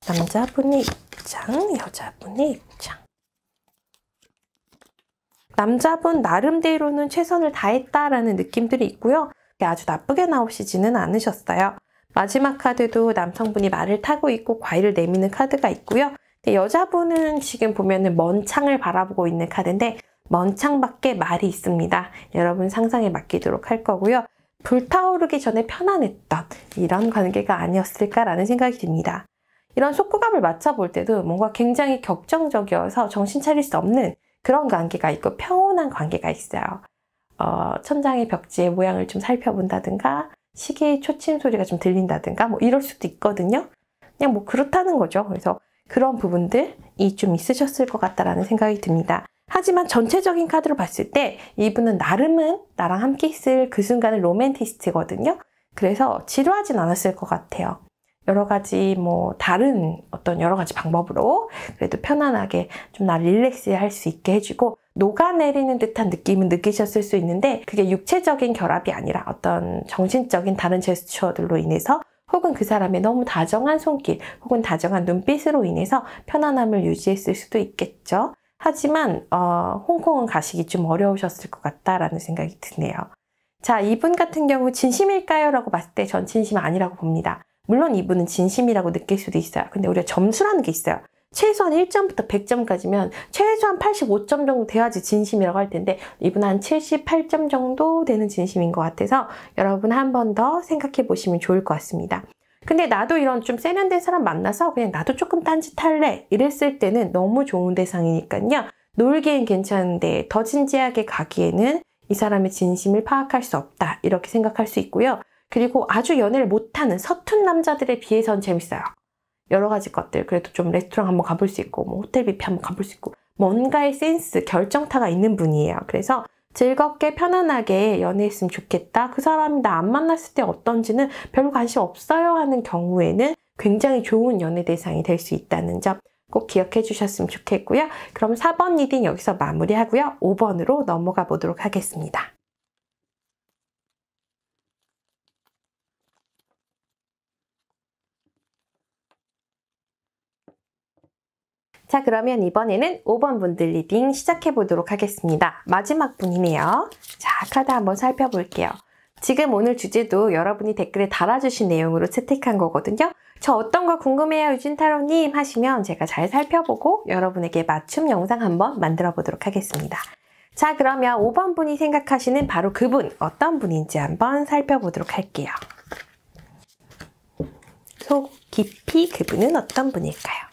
남자분의 입장, 여자분의 입장. 남자분 나름대로는 최선을 다했다라는 느낌들이 있고요. 아주 나쁘게 나오시지는 않으셨어요. 마지막 카드도 남성분이 말을 타고 있고 과일을 내미는 카드가 있고요. 여자분은 지금 보면은 먼 창을 바라보고 있는 카드인데 먼 창밖에 말이 있습니다. 여러분 상상에 맡기도록 할 거고요. 불타오르기 전에 편안했던 이런 관계가 아니었을까라는 생각이 듭니다. 이런 속궁합을 맞춰볼 때도 뭔가 굉장히 격정적이어서 정신 차릴 수 없는 그런 관계가 있고 평온한 관계가 있어요. 천장의 벽지의 모양을 좀 살펴본다든가 시계의 초침 소리가 좀 들린다든가 뭐 이럴 수도 있거든요. 그냥 뭐 그렇다는 거죠. 그래서 그런 부분들이 좀 있으셨을 것 같다라는 생각이 듭니다. 하지만 전체적인 카드로 봤을 때 이분은 나름은 나랑 함께 있을 그 순간은 로맨티스트거든요. 그래서 지루하진 않았을 것 같아요. 여러 가지 뭐 다른 어떤 여러 가지 방법으로 그래도 편안하게 좀 나를 릴렉스 할 수 있게 해주고 녹아내리는 듯한 느낌은 느끼셨을 수 있는데 그게 육체적인 결합이 아니라 어떤 정신적인 다른 제스처들로 인해서 혹은 그 사람의 너무 다정한 손길 혹은 다정한 눈빛으로 인해서 편안함을 유지했을 수도 있겠죠. 하지만 홍콩은 가시기 좀 어려우셨을 것 같다라는 생각이 드네요. 자, 이분 같은 경우 진심일까요? 라고 봤을 때 전 진심 아니라고 봅니다. 물론 이분은 진심이라고 느낄 수도 있어요. 근데 우리가 점수라는 게 있어요. 최소한 1점부터 100점까지면 최소한 85점 정도 돼야지 진심이라고 할 텐데 이분은 한 78점 정도 되는 진심인 것 같아서 여러분 한 번 더 생각해 보시면 좋을 것 같습니다. 근데 나도 이런 좀 세련된 사람 만나서 그냥 나도 조금 딴짓할래 이랬을 때는 너무 좋은 대상이니까요. 놀기엔 괜찮은데 더 진지하게 가기에는 이 사람의 진심을 파악할 수 없다 이렇게 생각할 수 있고요. 그리고 아주 연애를 못하는 서툰 남자들에 비해서는 재밌어요. 여러 가지 것들, 그래도 좀 레스토랑 한번 가볼 수 있고 뭐 호텔 뷔페 한번 가볼 수 있고 뭔가의 센스, 결정타가 있는 분이에요. 그래서 즐겁게 편안하게 연애했으면 좋겠다. 그 사람이 나 안 만났을 때 어떤지는 별로 관심 없어요 하는 경우에는 굉장히 좋은 연애 대상이 될 수 있다는 점 꼭 기억해 주셨으면 좋겠고요. 그럼 4번 리딩 여기서 마무리하고요. 5번으로 넘어가 보도록 하겠습니다. 자, 그러면 이번에는 5번 분들 리딩 시작해 보도록 하겠습니다. 마지막 분이네요. 자, 카드 한번 살펴볼게요. 지금 오늘 주제도 여러분이 댓글에 달아주신 내용으로 채택한 거거든요. 저 어떤 거 궁금해요 유진타로님 하시면 제가 잘 살펴보고 여러분에게 맞춤 영상 한번 만들어 보도록 하겠습니다. 자, 그러면 5번 분이 생각하시는 바로 그분 어떤 분인지 한번 살펴보도록 할게요. 속 깊이 그분은 어떤 분일까요?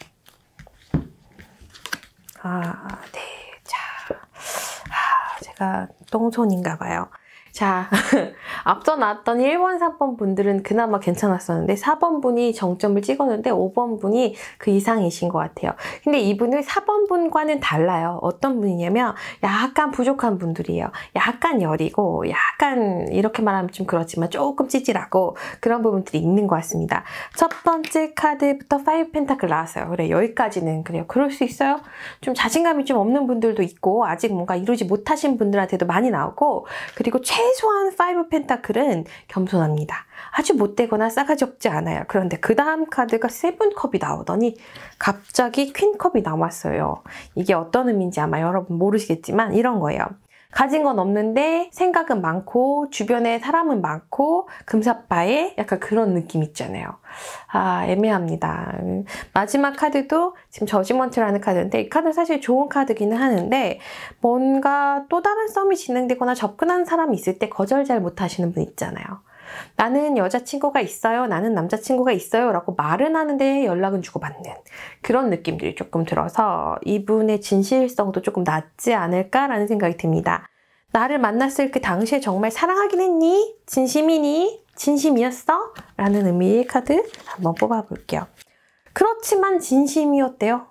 네. 자, 제가 똥손인가 봐요. 자, 앞서 나왔던 1번, 3번 분들은 그나마 괜찮았었는데 4번 분이 정점을 찍었는데 5번 분이 그 이상이신 것 같아요. 근데 이분은 4번 분과는 달라요. 어떤 분이냐면 약간 부족한 분들이에요. 약간 여리고 약간 이렇게 말하면 좀 그렇지만 조금 찌질하고 그런 부분들이 있는 것 같습니다. 첫 번째 카드부터 5 펜타클 나왔어요. 그래, 여기까지는 그래요. 그럴 수 있어요. 좀 자신감이 좀 없는 분들도 있고 아직 뭔가 이루지 못하신 분들한테도 많이 나오고 그리고 최소한 5 펜타클은 겸손합니다. 아주 못되거나 싸가지 없지 않아요. 그런데 그 다음 카드가 7 컵이 나오더니 갑자기 퀸 컵이 나왔어요. 이게 어떤 의미인지 아마 여러분 모르시겠지만 이런 거예요. 가진 건 없는데 생각은 많고 주변에 사람은 많고 금사빠에 약간 그런 느낌 있잖아요. 애매합니다. 마지막 카드도 지금 저지먼트라는 카드인데 이 카드는 사실 좋은 카드기는 하는데 뭔가 또 다른 싸움이 진행되거나 접근하는 사람이 있을 때 거절 잘 못하시는 분 있잖아요. 나는 여자친구가 있어요. 나는 남자친구가 있어요. 라고 말은 하는데 연락은 주고받는 그런 느낌들이 조금 들어서 이분의 진실성도 조금 낮지 않을까라는 생각이 듭니다. 나를 만났을 그 당시에 정말 사랑하긴 했니? 진심이니? 진심이었어? 라는 의미의 카드 한번 뽑아볼게요. 그렇지만 진심이었대요.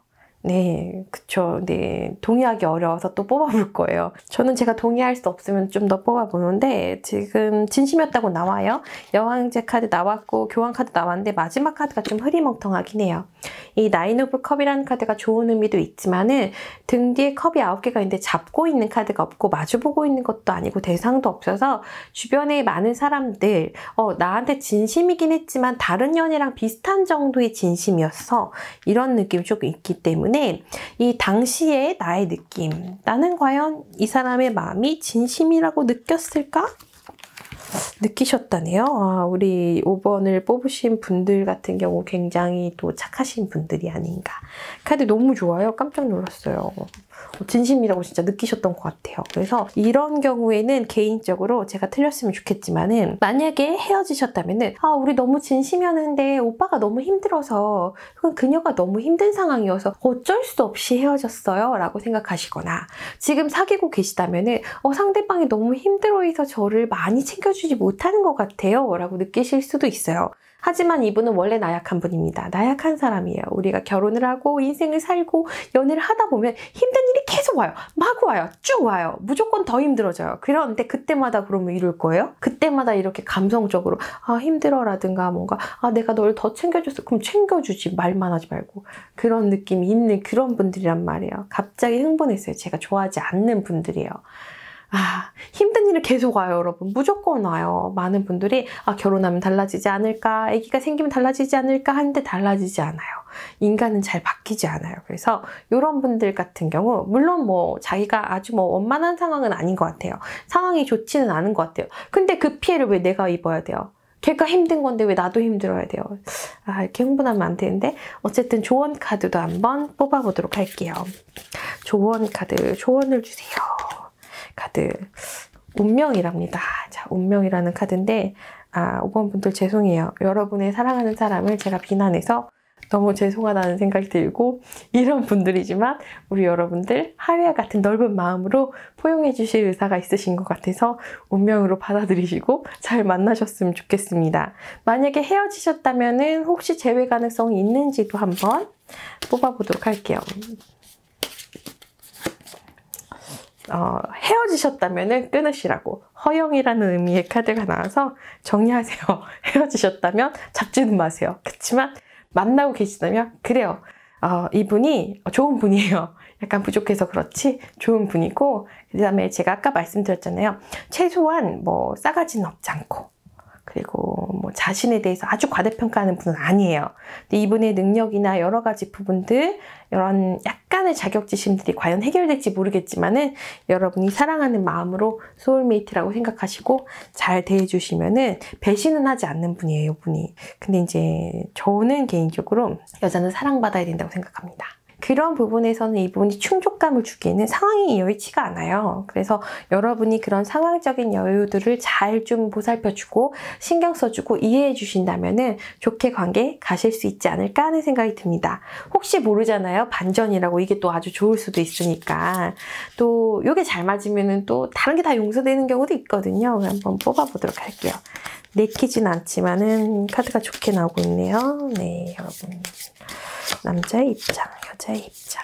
네, 그쵸. 네, 동의하기 어려워서 또 뽑아볼 거예요. 저는 제가 동의할 수 없으면 좀 더 뽑아보는데 지금 진심이었다고 나와요. 여왕제 카드 나왔고 교환 카드 나왔는데 마지막 카드가 좀 흐리멍텅하긴 해요. 이 나인 오브 컵이라는 카드가 좋은 의미도 있지만은 등 뒤에 컵이 9개가 있는데 잡고 있는 카드가 없고 마주보고 있는 것도 아니고 대상도 없어서 주변에 많은 사람들 나한테 진심이긴 했지만 다른 연애랑 비슷한 정도의 진심이었어. 이런 느낌이 조금 있기 때문에 이 당시의 나의 느낌, 나는 과연 이 사람의 마음이 진심이라고 느꼈을까? 느끼셨다네요. 우리 5번을 뽑으신 분들 같은 경우 굉장히 또 착하신 분들이 아닌가. 카드 너무 좋아요. 깜짝 놀랐어요. 진심이라고 진짜 느끼셨던 것 같아요. 그래서 이런 경우에는 개인적으로 제가 틀렸으면 좋겠지만은 만약에 헤어지셨다면은 우리 너무 진심이었는데 오빠가 너무 힘들어서 그녀가 너무 힘든 상황이어서 어쩔 수 없이 헤어졌어요 라고 생각하시거나 지금 사귀고 계시다면은 상대방이 너무 힘들어해서 저를 많이 챙겨주지 못하는 것 같아요 라고 느끼실 수도 있어요. 하지만 이분은 원래 나약한 분입니다. 나약한 사람이에요. 우리가 결혼을 하고 인생을 살고 연애를 하다 보면 힘든 일이 계속 와요. 마구 와요. 쭉 와요. 무조건 더 힘들어져요. 그런데 그때마다 그러면 이럴 거예요? 그때마다 이렇게 감성적으로 힘들어라든가 뭔가 내가 널 더 챙겨줬어. 그럼 챙겨주지. 말만 하지 말고. 그런 느낌이 있는 그런 분들이란 말이에요. 갑자기 흥분했어요. 제가 좋아하지 않는 분들이에요. 힘든 일은 계속 와요, 여러분. 무조건 와요. 많은 분들이 결혼하면 달라지지 않을까, 아기가 생기면 달라지지 않을까 하는데 달라지지 않아요. 인간은 잘 바뀌지 않아요. 그래서 이런 분들 같은 경우 물론 뭐 자기가 아주 뭐 원만한 상황은 아닌 것 같아요. 상황이 좋지는 않은 것 같아요. 근데 그 피해를 왜 내가 입어야 돼요? 걔가 힘든 건데 왜 나도 힘들어야 돼요? 이렇게 흥분하면 안 되는데 어쨌든 조언 카드도 한번 뽑아보도록 할게요. 조언 카드, 조언을 주세요. 카드, 운명이랍니다. 자, 운명이라는 카드인데 5번 분들 죄송해요. 여러분의 사랑하는 사람을 제가 비난해서 너무 죄송하다는 생각이 들고 이런 분들이지만 우리 여러분들 하회와 같은 넓은 마음으로 포용해 주실 의사가 있으신 것 같아서 운명으로 받아들이시고 잘 만나셨으면 좋겠습니다. 만약에 헤어지셨다면 혹시 재회 가능성이 있는지도 한번 뽑아보도록 할게요. 헤어지셨다면 끊으시라고 허용이라는 의미의 카드가 나와서 정리하세요. 헤어지셨다면 잡지는 마세요. 그렇지만 만나고 계시다면 그래요. 이분이 좋은 분이에요. 약간 부족해서 그렇지 좋은 분이고 그 다음에 제가 아까 말씀드렸잖아요. 최소한 뭐 싸가지는 없지 않고 그리고 뭐 자신에 대해서 아주 과대평가하는 분은 아니에요. 근데 이분의 능력이나 여러 가지 부분들 이런 약간의 자격지심들이 과연 해결될지 모르겠지만은 여러분이 사랑하는 마음으로 소울메이트라고 생각하시고 잘 대해주시면은 배신은 하지 않는 분이에요, 이분이. 근데 이제 저는 개인적으로 여자는 사랑받아야 된다고 생각합니다. 그런 부분에서는 이분이 충족감을 주기에는 상황이 여의치가 않아요. 그래서 여러분이 그런 상황적인 여유들을 잘 좀 보살펴주고 신경 써주고 이해해 주신다면은 좋게 관계 가실 수 있지 않을까 하는 생각이 듭니다. 혹시 모르잖아요. 반전이라고 이게 또 아주 좋을 수도 있으니까 또 이게 잘 맞으면은 또 다른 게 다 용서되는 경우도 있거든요. 한번 뽑아보도록 할게요. 내키진 않지만은 카드가 좋게 나오고 있네요. 네, 여러분. 남자의 입장, 여자의 입장.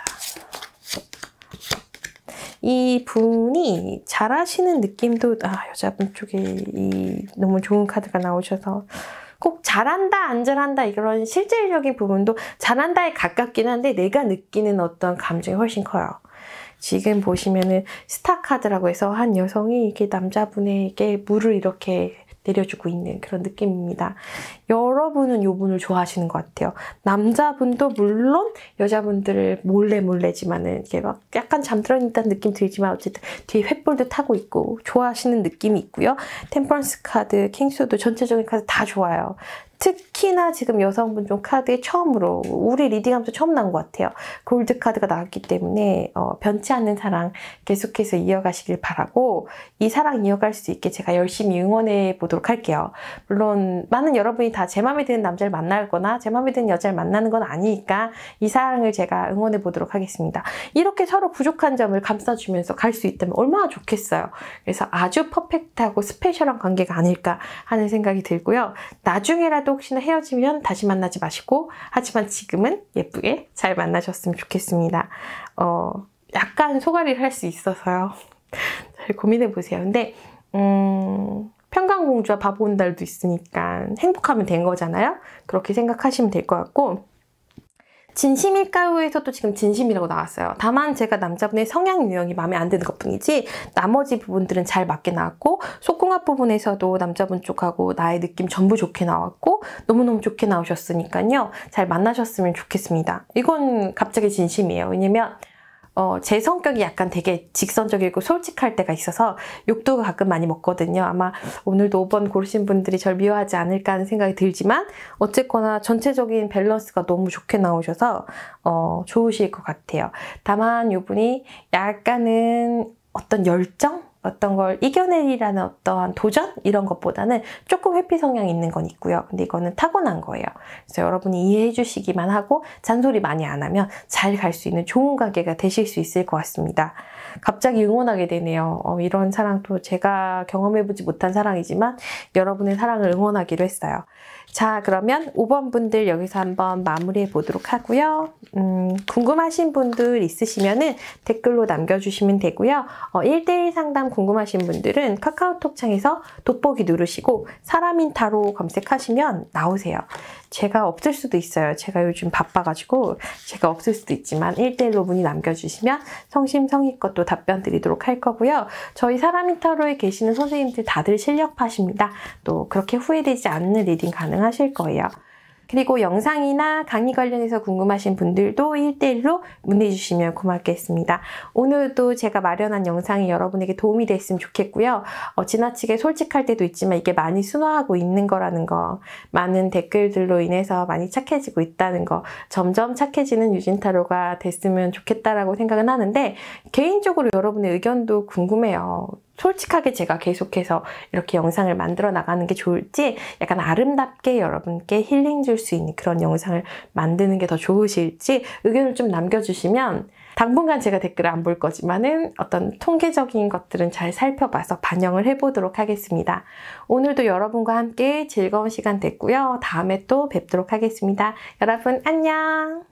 이 분이 잘하시는 느낌도 여자분 쪽에 너무 좋은 카드가 나오셔서 꼭 잘한다 안 잘한다 이런 실질적인 부분도 잘한다에 가깝긴 한데 내가 느끼는 어떤 감정이 훨씬 커요. 지금 보시면은 스타 카드라고 해서 한 여성이 이렇게 남자분에게 물을 이렇게 내려주고 있는 그런 느낌입니다. 여러분은 이분을 좋아하시는 것 같아요. 남자분도 물론 여자분들을 몰래지만은 이게 막 약간 잠들어있다는 느낌 들지만 어쨌든 뒤에 횃불도 타고 있고 좋아하시는 느낌이 있고요. 템퍼런스 카드, 킹수도 전체적인 카드 다 좋아요. 특히나 지금 여성분 쪽 카드에 처음으로 우리 리딩하면서 처음 나온 것 같아요. 골드 카드가 나왔기 때문에 변치 않는 사랑 계속해서 이어가시길 바라고 이 사랑 이어갈 수 있게 제가 열심히 응원해 보도록 할게요. 물론 많은 여러분이 다 제 마음에 드는 남자를 만날 거나 제 마음에 드는 여자를 만나는 건 아니니까 이 사랑을 제가 응원해 보도록 하겠습니다. 이렇게 서로 부족한 점을 감싸주면서 갈 수 있다면 얼마나 좋겠어요. 그래서 아주 퍼펙트하고 스페셜한 관계가 아닐까 하는 생각이 들고요. 나중에라도 혹시나 헤어지면 다시 만나지 마시고 하지만 지금은 예쁘게 잘 만나셨으면 좋겠습니다. 약간 소가리를 할 수 있어서요. 잘 고민해 보세요. 근데 평강공주와 바보 온 달도 있으니까 행복하면 된 거잖아요. 그렇게 생각하시면 될 것 같고 진심일까요에서도 지금 진심이라고 나왔어요. 다만 제가 남자분의 성향 유형이 마음에 안 드는 것뿐이지 나머지 부분들은 잘 맞게 나왔고 속궁합 부분에서도 남자분 쪽하고 나의 느낌 전부 좋게 나왔고 너무너무 좋게 나오셨으니까요. 잘 만나셨으면 좋겠습니다. 이건 갑자기 진심이에요. 왜냐면 제 성격이 약간 되게 직선적이고 솔직할 때가 있어서 욕도 가끔 많이 먹거든요. 아마 오늘도 5번 고르신 분들이 절 미워하지 않을까 하는 생각이 들지만 어쨌거나 전체적인 밸런스가 너무 좋게 나오셔서 좋으실 것 같아요. 다만 이분이 약간은 어떤 열정? 어떤 걸 이겨내리라는 어떠한 도전? 이런 것보다는 조금 회피 성향이 있는 건 있고요. 근데 이거는 타고난 거예요. 그래서 여러분이 이해해 주시기만 하고 잔소리 많이 안 하면 잘 갈 수 있는 좋은 관계가 되실 수 있을 것 같습니다. 갑자기 응원하게 되네요. 이런 사랑도 제가 경험해보지 못한 사랑이지만 여러분의 사랑을 응원하기로 했어요. 자, 그러면 5번 분들 여기서 한번 마무리해 보도록 하고요. 궁금하신 분들 있으시면은 댓글로 남겨주시면 되고요. 1대1 상담 궁금하신 분들은 카카오톡 창에서 돋보기 누르시고 사람인 타로 검색하시면 나오세요. 제가 없을 수도 있어요. 제가 요즘 바빠가지고 제가 없을 수도 있지만 1대1로 문의 남겨주시면 성심성의껏 또 답변 드리도록 할 거고요. 저희 사람인 타로에 계시는 선생님들 다들 실력파십니다. 또 그렇게 후회되지 않는 리딩 가능하실 거예요. 그리고 영상이나 강의 관련해서 궁금하신 분들도 1대1로 문의 주시면 고맙겠습니다. 오늘도 제가 마련한 영상이 여러분에게 도움이 됐으면 좋겠고요. 지나치게 솔직할 때도 있지만 이게 많이 순화하고 있는 거라는 거, 많은 댓글들로 인해서 많이 착해지고 있다는 거, 점점 착해지는 유진타로가 됐으면 좋겠다라고 생각은 하는데 개인적으로 여러분의 의견도 궁금해요. 솔직하게 제가 계속해서 이렇게 영상을 만들어 나가는 게 좋을지, 약간 아름답게 여러분께 힐링 줄 수 있는 그런 영상을 만드는 게 더 좋으실지 의견을 좀 남겨주시면, 당분간 제가 댓글을 안 볼 거지만은 어떤 통계적인 것들은 잘 살펴봐서 반영을 해보도록 하겠습니다. 오늘도 여러분과 함께 즐거운 시간 됐고요. 다음에 또 뵙도록 하겠습니다. 여러분 안녕!